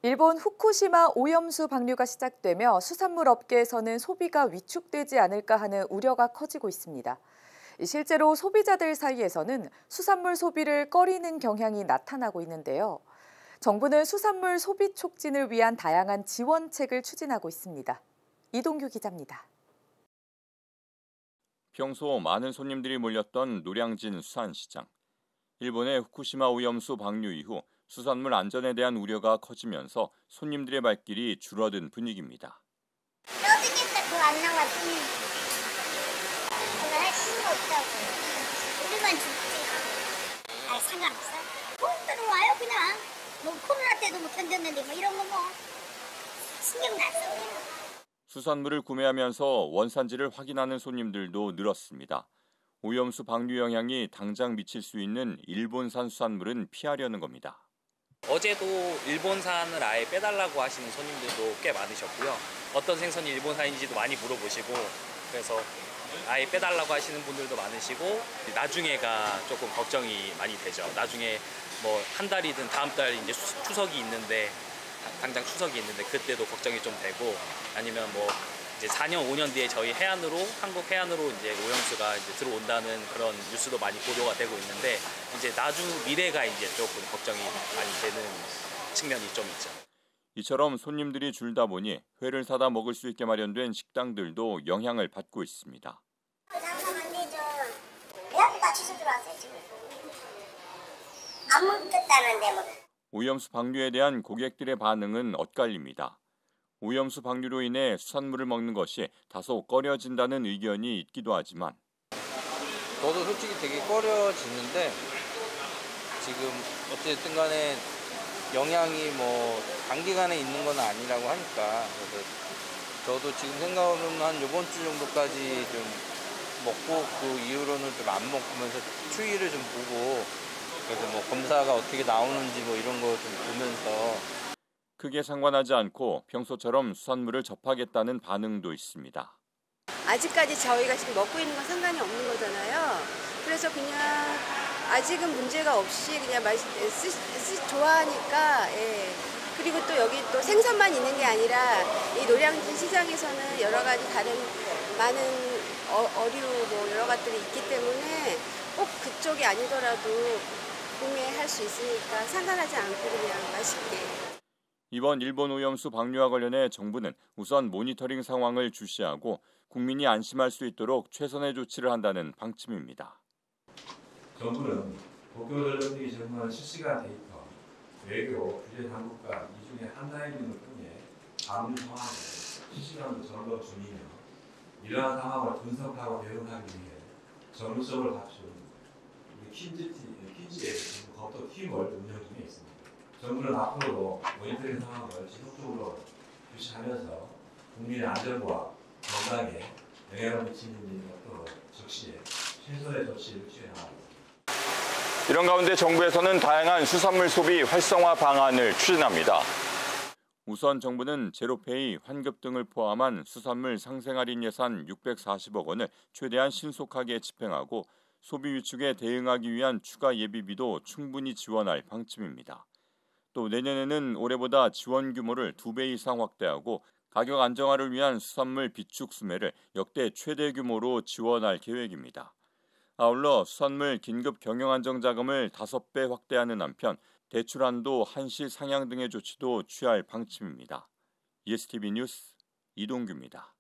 일본 후쿠시마 오염수 방류가 시작되며 수산물 업계에서는 소비가 위축되지 않을까 하는 우려가 커지고 있습니다. 실제로 소비자들 사이에서는 수산물 소비를 꺼리는 경향이 나타나고 있는데요. 정부는 수산물 소비 촉진을 위한 다양한 지원책을 추진하고 있습니다. 이동규 기자입니다. 평소 많은 손님들이 몰렸던 노량진 수산시장. 일본의 후쿠시마 오염수 방류 이후 수산물 안전에 대한 우려가 커지면서 손님들의 발길이 줄어든 분위기입니다. 어떻게 그거 안 나왔지? 그거 할 수가 없다고. 우리만 죽지. 아, 상관없어. 뭐 들어와요 그냥. 뭐 코로나 때도 못 견뎠는데 뭐 이런 거 뭐 신경 났어 그냥. 수산물을 구매하면서 원산지를 확인하는 손님들도 늘었습니다. 오염수 방류 영향이 당장 미칠 수 있는 일본산 수산물은 피하려는 겁니다. 어제도 일본산을 아예 빼달라고 하시는 손님들도 꽤 많으셨고요. 어떤 생선이 일본산인지도 많이 물어보시고, 그래서 아예 빼달라고 하시는 분들도 많으시고, 나중에가 조금 걱정이 많이 되죠. 나중에 뭐 한 달이든 다음 달 이제 추석이 있는데, 당장 추석이 있는데 그때도 걱정이 좀 되고, 아니면 뭐 이제 4년, 5년 뒤에 저희 해안으로, 한국 해안으로 이제 오염수가 이제 들어온다는 그런 뉴스도 많이 보도가 되고 있는데, 이제 나중 미래가 이제 조금 걱정이 많이 되는 측면이 좀 있죠. 이처럼 손님들이 줄다 보니 회를 사다 먹을 수 있게 마련된 식당들도 영향을 받고 있습니다. 장사가 안 되죠. 내한테 다 취소 들어왔어요 지금. 안 먹겠다는데 뭐. 오염수 방류에 대한 고객들의 반응은 엇갈립니다. 오염수 방류로 인해 수산물을 먹는 것이 다소 꺼려진다는 의견이 있기도 하지만 저도 솔직히 되게 꺼려지는데 지금 어쨌든 간에 영향이 뭐 단기간에 있는 건 아니라고 하니까 그래서 저도 지금 생각으로는 한 이번 주 정도까지 좀 먹고 그 이후로는 좀 안 먹으면서 추이를 좀 보고 그래서 뭐 검사가 어떻게 나오는지 뭐 이런 거 좀 보면서 크게 상관하지 않고 평소처럼 수산물을 접하겠다는 반응도 있습니다. 아직까지 저희가 지금 먹고 있는 건 상관이 없는 거잖아요. 그래서 그냥 아직은 문제가 없이 그냥 좋아하니까. 예. 그리고 또 여기 또 생선만 있는 게 아니라 이 노량진 시장에서는 여러 가지 다른 많은 어류 뭐 여러 것들이 있기 때문에 꼭 그쪽이 아니더라도 구매할 수 있으니까 상관하지 않고 그냥 맛있게. 이번 일본 오염수 방류와 관련해 정부는 우선 모니터링 상황을 주시하고 국민이 안심할 수 있도록 최선의 조치를 한다는 방침입니다. 정부는 도쿄전력등이 제공하는 실시간 데이터, 외교, 규제 당국과 이 중에 한 라인을 통해 방류 상황을 실시간으로 점검 중이며 이러한 상황을 분석하고 대응하기 위해 전문성을 갖춘 퀸즈의 검토 팀을 운영 중에 있습니다. 정부는 앞으로도 모니터링 상황을 지속적으로 주시하면서 국민의 안전과 건강에 영향을 미치는 일이 없도록 적시에 최선의 조치를 취해나갑니다. 이런 가운데 정부에서는 다양한 수산물 소비 활성화 방안을 추진합니다. 우선 정부는 제로페이, 환급 등을 포함한 수산물 상생할인 예산 640억 원을 최대한 신속하게 집행하고 소비 위축에 대응하기 위한 추가 예비비도 충분히 지원할 방침입니다. 또 내년에는 올해보다 지원 규모를 2배 이상 확대하고 가격 안정화를 위한 수산물 비축 수매를 역대 최대 규모로 지원할 계획입니다. 아울러 수산물 긴급 경영 안정 자금을 5배 확대하는 한편 대출 한도 한시 상향 등의 조치도 취할 방침입니다. ESTV 뉴스 이동규입니다.